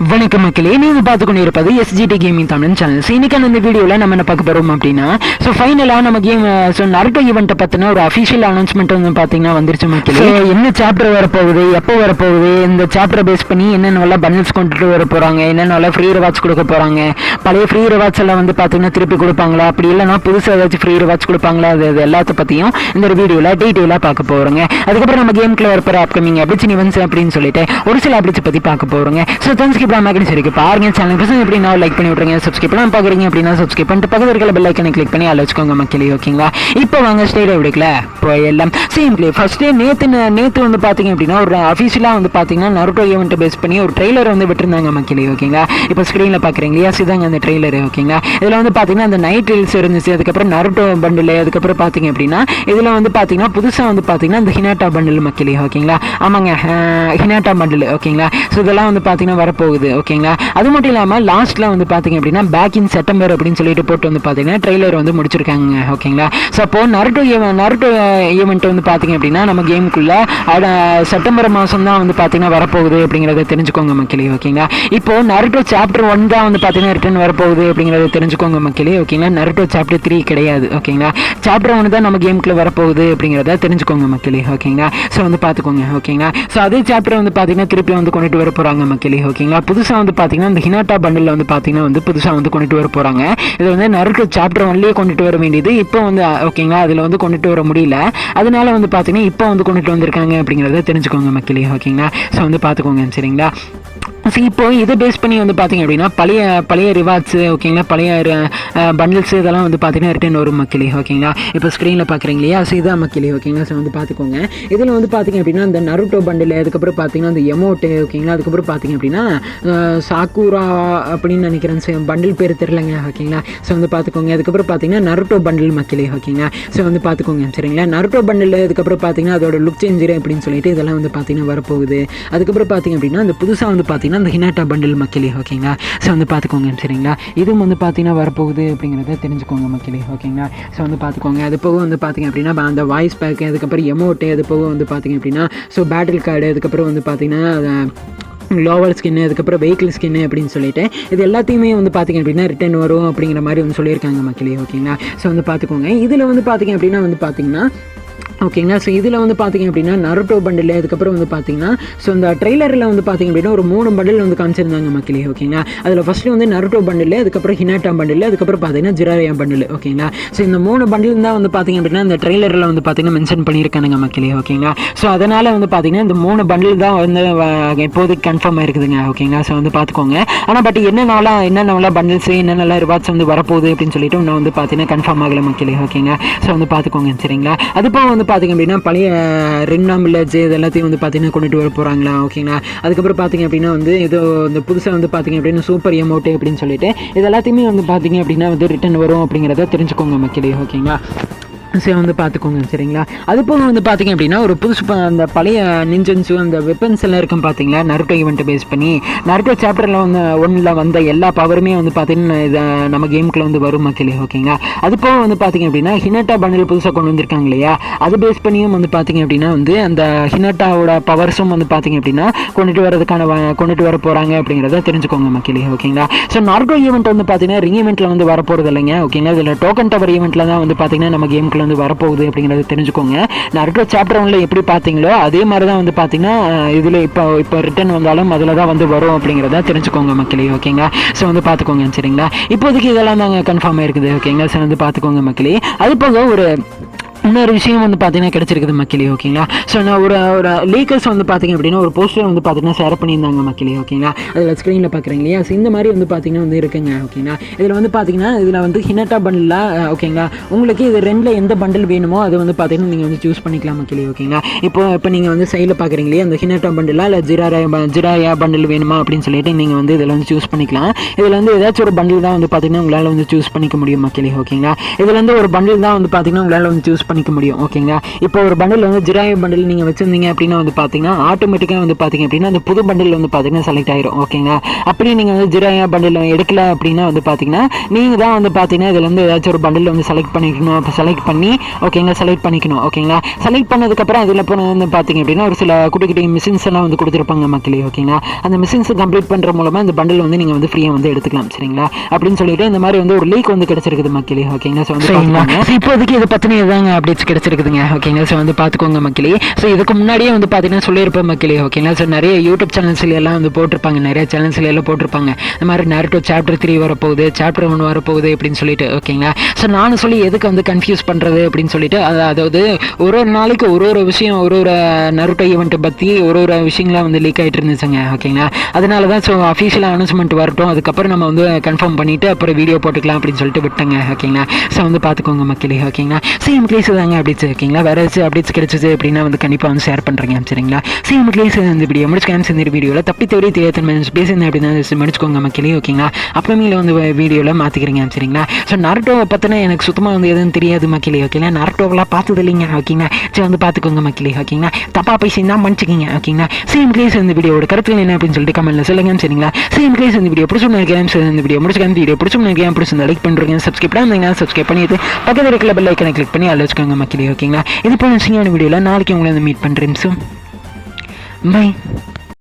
வணக்கம் மக்களே, நீங்கள் பார்த்து கொண்டு இருப்பது SGT கேமிங் தமிழ் சேனல். இன்னைக்கான இந்த வீடியோவில் நம்ம என்ன பார்க்க போகிறோம் அப்படின்னா, ஃபைனலாக நம்ம கேம் நருட்டோ ஈவெண்ட்டை பற்றின ஒரு அஃபிஷியல் அனௌன்ஸ்மெண்ட் வந்து பார்த்தீங்கன்னா வந்துருச்சு மக்களே. என்ன சாப்டர் வரப்போகுது, எப்போ வரப்போகுது, இந்த சாப்டரை பேஸ் பண்ணி என்னென்னலாம் பண்டில்ஸ் கொண்டுட்டு வர போகிறாங்க, என்னென்னலாம் ஃப்ரீ ரிவார்ட்ஸ் கொடுக்க போகிறாங்க, பழைய ஃப்ரீ ரிவார்ட்ஸ் எல்லாம் வந்து பார்த்தீங்கன்னா திருப்பி கொடுப்பாங்களா, அப்படி இல்லைனா புதுசாக ஏதாச்சும் ஃப்ரீ ரிவார்ட்ஸ் கொடுப்பாங்களா, அது எல்லாத்த பற்றியும் இந்த ஒரு வீடியோவில் டீட்டெயிலாக பார்க்க போகிறோங்க. அதுக்கப்புறம் நம்ம கேமுக்குள்ள வரப்போகிற அப்கமிங் அப்டேட்ஸ் ஈவெண்ட்ஸ் அப்படின்னு சொல்லிட்டு ஒரு சில அப்டேட்ஸ் பற்றி பார்க்க போகிறோங்க. சரி பாருங்க, சேனல் பசங்க எப்படின்னா லைக் பண்ணி விட்ருங்க. சப்ஸ்கிரைப் பண்ணாம பாக்குறீங்க அப்படின்னா சப்ஸ்கிரைப் பண்ணிட்டு பக்கத்துல இருக்கிற பெல் ஐக்கனை கிளிக் பண்ணி ஆல் வச்சுக்கோங்க மக்களே. ஓகேங்களா, இப்போ வாங்க ஸ்டேட் எடுக்கல போயெல்லாம் சிம்பிளி. ஃபர்ஸ்ட் நேத்து வந்து பாத்தீங்க அப்படின்னா ஒரு அஃபிஷியலா வந்து பாத்தீங்கன்னா நருட்டோ ஈவெண்ட் பேஸ் பண்ணி ஒரு ட்ரெய்லர் வந்து விட்டுருந்தாங்க மக்களே. ஓகேங்களா, இப்போ ஸ்க்ரீன்ல பாக்குறீங்க இல்லையா, சிதாங்க அந்த ட்ரெய்லர். ஓகேங்களா, இதுல வந்து பாத்தீங்கன்னா அந்த நைட் ரீல்ஸ் இருந்துச்சு, அதுக்கப்புறம் நருட்டோ பண்டில், அதுக்கப்புறம் பாத்தீங்க அப்படின்னா இதுல வந்து பாத்தீங்கன்னா புதுசா வந்து பாத்தீங்கன்னா இந்த ஹினாட்டா பண்டில் மக்களே. ஓகேங்களா, ஆமாங்க, ஹினாட்டா பண்டில். ஓகேங்களா, ஸோ இதெல்லாம் வந்து பாத்தீங்கன்னா வரப்போகுது. ஓகேங்களா, அது மட்டும் இல்லாமல் லாஸ்ட்ல வந்து பாத்தீங்க அப்படின்னா பேக் இன் செப்டம்பர் அப்படின்னு சொல்லிட்டு போட்டு வந்து பாத்தீங்கன்னா ட்ரெய்லர் வந்து முடிச்சிருக்காங்க. ஓகேங்களா, ஸோ அப்போ நருட்டோ ஈவெண்ட் வந்து பாத்தீங்க அப்படின்னா நம்ம கேமுக்குள்ள செப்டம்பர் மாதம் தான் வந்து பாத்தீங்கன்னா வரப்போகுது அப்படிங்கிறத தெரிஞ்சுக்கோங்க மக்களே. ஓகேங்களா, இப்போ நருட்டோ சாப்டர் 1 தான் வந்து பாத்தீங்கன்னா ரிட்டர்ன் வரப்போகுது அப்படிங்கிறத தெரிஞ்சுக்கோங்க மக்களே. ஓகேங்களா, நருட்டோ சாப்டர் 3 கிடையாது. ஓகேங்களா, சாப்டர் 1 தான் நம்ம கேமுக்குள்ள வரப்போகுது அப்படிங்கிறத தெரிஞ்சுக்கோங்க மக்களே. ஓகேங்களா, ஸோ வந்து பாத்துக்கோங்க. ஓகேங்களா, ஸோ அதே சாப்டர் வந்து பாத்தீங்கன்னா திருப்பி வந்து கொண்டுட்டு வர போறாங்க மக்களே. ஓகேங்களா, புதுசா வந்து பாத்தீங்கன்னா இந்த ஹினாட்டா பண்டில் வந்து பாத்தீங்கன்னா வந்து புதுசா வந்து கொண்டுட்டு வர போறாங்க. இது வந்து நருட்டோ சாப்டர் 1லயே கொண்டுட்டு வர வேண்டியது இப்போ வந்து ஓகேங்களா அதுல வந்து கொண்டுட்டு வர முடியல, அதனால வந்து பாத்தீங்கன்னா இப்போ வந்து கொண்டுட்டு வந்திருக்காங்க அப்படிங்கறத தெரிஞ்சுக்கோங்க மக்களே. ஓகேங்களா, ஸோ வந்து பாத்துக்கோங்க. சரிங்களா, இப்போ இதை பேஸ் பண்ணி வந்து பார்த்தீங்க அப்படின்னா பழைய ரிவார்ட்ஸு, ஓகேங்களா, பழைய பண்டில்ஸ் இதெல்லாம் வந்து பார்த்தீங்கன்னா ரிட்டர்ன் வரும் மக்களே. ஓகேங்களா, இப்போ ஸ்க்ரீனில் பார்க்குறீங்க இல்லையா, ஸோ இதான் மக்களே. ஓகேங்களா, ஸோ வந்து பார்த்துக்கோங்க. இதில் வந்து பார்த்தீங்க அப்படின்னா இந்த நருட்டோ பண்டில், அதுக்கப்புறம் பார்த்தீங்கன்னா இந்த எமோட்டு, ஓகேங்களா, அதுக்கப்புறம் பார்த்தீங்க அப்படின்னா சாக்குரா அப்படின்னு நினைக்கிறேன், பண்டில் பேர் தெரிலங்க. ஓகேங்களா, ஸோ வந்து பார்த்துக்கோங்க. அதுக்கப்புறம் பார்த்தீங்கன்னா நருட்டோ பண்டில் மக்களே. ஓகேங்களா, ஸோ வந்து பார்த்துக்கோங்க. சரிங்களா, நருட்டோ பண்டில், அதுக்கப்புறம் பார்த்தீங்கன்னா அதோட லுக் சேஞ்சர் அப்படின்னு சொல்லிட்டு இதெல்லாம் வந்து பார்த்தீங்கன்னா வரப்போகுது. அதுக்கப்புறம் பார்த்தீங்க அப்படின்னா இந்த புதுசாக வந்து பார்த்தீங்கன்னா அந்த ஹினாட்டா பண்டில் மக்களே. ஓகேங்களா, ஸோ வந்து பார்த்துக்கோங்க. சரிங்களா, இதுவும் வந்து பார்த்தீங்கன்னா வரப்போகுது அப்படிங்கிறத தெரிஞ்சுக்கோங்க மக்களே. ஓகேங்களா, ஸோ வந்து பார்த்துக்கோங்க. அது போக வந்து பார்த்தீங்க அப்படின்னா அந்த வாய்ஸ் பேக்கு, அதுக்கப்புறம் எமோட்டு, அது போக வந்து பார்த்தீங்க அப்படின்னா ஸோ பேட்டில் கார்டு, அதுக்கப்புறம் வந்து பார்த்தீங்கன்னா லோவல் ஸ்கின்னு, அதுக்கப்புறம் வெஹிக்கிள் ஸ்கின்னு அப்படின்னு சொல்லிட்டு இது எல்லாத்தையுமே வந்து பார்த்திங்க அப்படின்னா ரிட்டர்ன் வரும் அப்படிங்கிற மாதிரி வந்து சொல்லியிருக்காங்க மக்களே. ஓகேங்களா, ஸோ வந்து பார்த்துக்கோங்க. இதில் வந்து பார்த்திங்க அப்படின்னா வந்து பார்த்திங்கன்னா ஓகேங்களா, ஸோ இதில் வந்து பார்த்திங்க அப்படின்னா நருட்டோ பண்டில், அதுக்கப்புறம் வந்து பார்த்திங்கன்னா ஸோ இந்த ட்ரெய்லரில் வந்து பார்த்திங்க அப்படின்னா ஒரு 3 பண்டில் வந்து காமிச்சிருந்தாங்க மக்களே. ஓகேங்களா, அதில் ஃபஸ்ட்டு வந்து நருட்டோ பண்டில், அதுக்கப்புறம் ஹினாட்டா பண்டில், அதுக்கப்புறம் பார்த்தீங்கன்னா ஜிராயா பண்டில். ஓகேங்களா, ஸோ இந்த 3 பண்டில் தான் வந்து பார்த்திங்க அப்படின்னா இந்த ட்ரெய்லரில் வந்து பார்த்திங்கன்னா மென்ஷன் பண்ணியிருக்கானுங்க மக்களே. ஓகேங்களா, ஸோ அதனால் வந்து பார்த்திங்கன்னா இந்த 3 பண்டில் தான் வந்து இப்போதைக்கு கன்ஃபார்ம் ஆயிருக்குதுங்க. ஓகேங்களா, ஸோ வந்து பார்த்துக்கோங்க. ஆனால் பட் என்னென்னலாம் பண்டில்ஸ், என்னென்னலாம் ரிவார்ட்ஸ் வந்து வரப்போகுது அப்படின்னு சொல்லிட்டு இன்னும் வந்து பார்த்தீங்கன்னா கன்ஃபார்ம் ஆகலை மக்களே. ஓகேங்களா, ஸோ வந்து பார்த்துக்கோங்க. சரிங்களா, அதுப்போ வந்து பார்த்திங்க அப்படின்னா பழைய ரெண்டாம் வில்லேஜ் இது எல்லாத்தையும் வந்து பார்த்தீங்கன்னா கொண்டுட்டு வர போகிறாங்களா. ஓகேங்களா, அதுக்கப்புறம் பார்த்தீங்க அப்படின்னா வந்து ஏதோ இந்த புதுசாக வந்து பார்த்தீங்க அப்படின்னா சூப்பர் எமௌண்ட் அப்படின்னு சொல்லிட்டு இது எல்லாத்தையுமே வந்து பார்த்தீங்க அப்படின்னா வந்து ரிட்டர்ன் வரும் அப்படிங்கிறத தெரிஞ்சுக்கோங்க மக்களே. ஓகேங்களா, சரி வந்து பார்த்துக்கோங்க. சரிங்களா, அது போக வந்து பார்த்தீங்க அப்படின்னா ஒரு புதுசு அந்த பழைய நிஞ்சன்ஸு, அந்த வெப்பன்ஸ் எல்லாம் இருக்கும் பார்த்தீங்களா, நருட்டோ ஈவெண்ட்டை பேஸ் பண்ணி நருட்டோ சாப்டரில் வந்து 1ல் வந்த எல்லா பவருமே வந்து பார்த்தீங்கன்னா இதை நம்ம கேமுக்குள்ள வந்து வரும் மக்களே. ஓகேங்களா, அது போக வந்து பார்த்தீங்க அப்படின்னா ஹினாட்டா பண்டில் புதுசாக கொண்டு வந்திருக்காங்க இல்லையா, அது பேஸ் பண்ணியும் வந்து பார்த்தீங்க அப்படின்னா வந்து அந்த ஹினாட்டாவோட பவர்ஸும் வந்து பார்த்தீங்க அப்படின்னா கொண்டுட்டு வர போகிறாங்க அப்படிங்கிறத தெரிஞ்சுக்கோங்க மக்களே. ஓகேங்களா, ஸோ நருட்டோ ஈவெண்ட் வந்து பார்த்தீங்கன்னா ரிங் ஈவெண்ட்டில் வந்து வரப்போகிறது இல்லைங்க. ஓகேங்களா, இதில் டோக்கன் டவர் ஈவெண்ட்டில் தான் வந்து பார்த்தீங்கன்னா நம்ம கேமுக்குள்ள வந்து வரப்போகுது அப்படிங்கிறத தெரிஞ்சுக்கோங்க. நருட்டோ சாப்டர் 1ல எப்படி பார்த்தீங்களோ அதே மாதிரி தான் வந்து பார்த்தீங்கன்னா இதில் இப்போ ரிட்டர்ன் வந்தாலும் அதில் தான் வந்து வரும் அப்படிங்கிறத தெரிஞ்சுக்கோங்க மக்களே. ஓகேங்களா, ஸோ வந்து பார்த்துக்கோங்க. சரிங்களா, இப்போதைக்கு இதெல்லாம் தாங்க கன்ஃபார்ம் ஆயிருக்குது. ஓகேங்களா, ஸோ வந்து பார்த்துக்கோங்க மக்களே. அது போக ஒரு இன்னொரு விஷயம் வந்து பார்த்தீங்கன்னா கிடச்சிருக்குது மக்களே. ஓகேங்களா, ஸோ நான் ஒரு லீக்கர்ஸ் வந்து பார்த்தீங்க அப்படின்னா ஒரு போஸ்டர் வந்து பார்த்தீங்கன்னா ஷேர் பண்ணியிருந்தாங்க மக்களே. ஓகேங்களா, அதில் ஸ்க்ரீனில் பார்க்குறீங்க இல்லையா, ஸோ இந்த மாதிரி வந்து பார்த்தீங்கன்னா வந்து இருக்குங்க. ஓகேங்களா, இதில் வந்து பார்த்தீங்கன்னா இதில் வந்து ஹினாட்டா பண்டில், ஓகேங்களா, உங்களுக்கு இது 2ல் எந்த பண்டில் வேணுமோ அது வந்து பார்த்தீங்கன்னா நீங்கள் வந்து சூஸ் பண்ணிக்கலாம் மக்களே. ஓகேங்களா, இப்போ நீங்கள் வந்து சைடில் பார்க்குறீங்க இல்லையா, அந்த ஹினாட்டா பண்டிலா இல்லை ஜிராயா பண்டில் வேணுமா அப்படின்னு சொல்லிட்டு நீங்கள் வந்து இதில் வந்து சூஸ் பண்ணிக்கலாம். இதில் வந்து ஏதாச்சும் ஒரு பண்டில் தான் வந்து பார்த்தீங்கன்னா உங்களால் வந்து சூஸ் பண்ணிக்க முடியும் மக்களே. ஓகேங்களா, இதில் வந்து ஒரு பண்டில் தான் வந்து பார்த்தீங்கன்னா உங்களால் வந்து சூஸ் பண்ணிக்க முடியும். ஓகேங்களா, இப்போ ஒரு பண்டில் வந்து ஜிராயா பண்டில் நீங்கள் வச்சுருந்தீங்க அப்படின்னா வந்து பார்த்தீங்கன்னா ஆட்டோமேட்டிக்காக வந்து பார்த்தீங்க அப்படின்னா அந்த புது பண்டில் வந்து பார்த்தீங்கன்னா செலக்ட் ஆயிரும். ஓகேங்களா, அப்படியே நீங்கள் வந்து ஜிராயா பண்டில் எடுக்கல அப்படின்னா வந்து பார்த்தீங்கன்னா நீங்கள் தான் வந்து பார்த்தீங்கன்னா இதில் வந்து ஏதாச்சும் ஒரு பண்டில் வந்து செலக்ட் பண்ணிக்கணும். அப்போ செலக்ட் பண்ணி ஓகேங்களா செலக்ட் பண்ணிக்கணும். ஓகேங்களா, செலக்ட் பண்ணதுக்கப்புறம் அதில் இப்போ வந்து பார்த்தீங்க அப்படின்னா ஒரு சில குட்டி குட்டி மிஷின்ஸ் எல்லாம் வந்து கொடுத்துருப்பாங்க மக்களே. ஓகேங்களா, அந்த மிஷின்ஸ் கம்ப்ளீட் பண்ணுற மூலமாக இந்த பண்டில் வந்து நீங்கள் வந்து ஃப்ரீயாக வந்து எடுத்துக்கலாம். சரிங்களா, அப்படின்னு சொல்லிட்டு இந்த மாதிரி வந்து ஒரு லீக் வந்து கிடைச்சிருக்குது மக்களே. ஓகேங்களா, ஸோ வந்து இப்போதைக்கு இதை பற்றின இதாங்க அப்டேட்ஸ் கிடைச்சிருக்குதுங்க. ஓகேங்களா, ஸோ வந்து பார்த்துக்கோங்க மக்களே. ஸோ இதுக்கு முன்னாடியே வந்து பார்த்தீங்கன்னா சொல்லியிருப்பேன் மக்களே. ஓகேங்களா, ஸோ நிறைய யூடியூப் சேனல்ஸ்ல எல்லாம் வந்து போட்டிருப்பாங்க, நிறைய சேனல்ஸ்ல எல்லாம் போட்டிருப்பாங்க இந்த மாதிரி நருட்டோ சாப்டர் 3 வரப்போகுது, சாப்டர் 1 வரப்போகுது அப்படின்னு சொல்லிட்டு. ஓகேங்களா, ஸோ நானும் சொல்லி எதுக்கு வந்து கன்ஃபியூஸ் பண்ணுறது அப்படின்னு சொல்லிட்டு அதாவது ஒரு ஒரு நாளைக்கு ஒரு ஒரு விஷயம் ஒரு ஒரு நருட்டோ ஈவெண்ட்டை பற்றி ஒரு ஒரு விஷயங்களாக வந்து லீக் ஆகிட்டு இருந்துச்சுங்க. ஓகேங்களா, அதனால தான் ஸோ அஃபீஷியலாக அனௌன்ஸ்மெண்ட் வரட்டும், அதுக்கப்புறம் நம்ம வந்து கன்ஃபார்ம் பண்ணிவிட்டு அப்புறம் வீடியோ போட்டுக்கலாம் அப்படின்னு சொல்லிட்டு விட்டேங்க. ஓகேங்களா, ஸோ வந்து பார்த்துக்கோங்க மக்களே. ஓகேங்களா, சேம் கிளீஸ் தாங்க அப்டேட்ஸ். ஓகேங்களா, வேறு ஏதாச்சும் அப்டேட்ஸ் கிடைச்சது அப்படின்னா வந்து கண்டிப்பாக வந்து ஷேர் பண்ணுறேங்க. சரிங்களா, சேம் கிளீஸ் இந்த வீடியோ முடிச்சுக்கான இந்த வீடியோவில் தப்பி தவறி தெரியாத பேசுங்க அப்படின்னா முடிச்சுக்கோங்க மக்களே. ஓகேங்களா, அப்புறமேல வந்து வீடியோவில் மாற்றிக்கிறீங்க. சரிங்களா, ஸோ நருட்டோவை பற்றின எனக்கு சுத்தமாக வந்து எதுவும் தெரியாது மக்களே. ஓகேங்களா, நருட்டோவெல்லாம் பார்த்தது இல்லைங்க. ஓகேங்களா, சரி வந்து பார்த்துக்கோங்க மக்களே. ஓகேங்களா, தப்பாக பேசினா மன்னிச்சிக்கிங்க. ஓகேங்களா, சேம் கிளீஸ் இந்த வீடியோட கருத்துக்கள் என்ன அப்படின்னு சொல்லிட்டு கமெண்ட்ல சொல்லுங்க. சரிங்களா, சேம் கிளீஸ் இந்த வீடியோ பிடிச்சும் நினைக்கிறேன். இந்த வீடியோ முடிச்சுக்கான வீடியோ பிடிச்சும் நினைக்கிறேன். பிடிச்சி லைக் பண்ணுறீங்க, சப்ஸ்கிரைப் பண்ணாங்கன்னா சப்ஸ்கிரைப் பண்ணிட்டு பக்கத்தில் இருக்கிற பெல் ஐக்கனை கிளிக் பண்ணி அதில் வச்சுக்கோங்க மக்களே. ஓகேங்களா, இது போல வீடியோவில் நாளைக்கு உங்களை வந்து மீட் பண்ணுறேன். So by.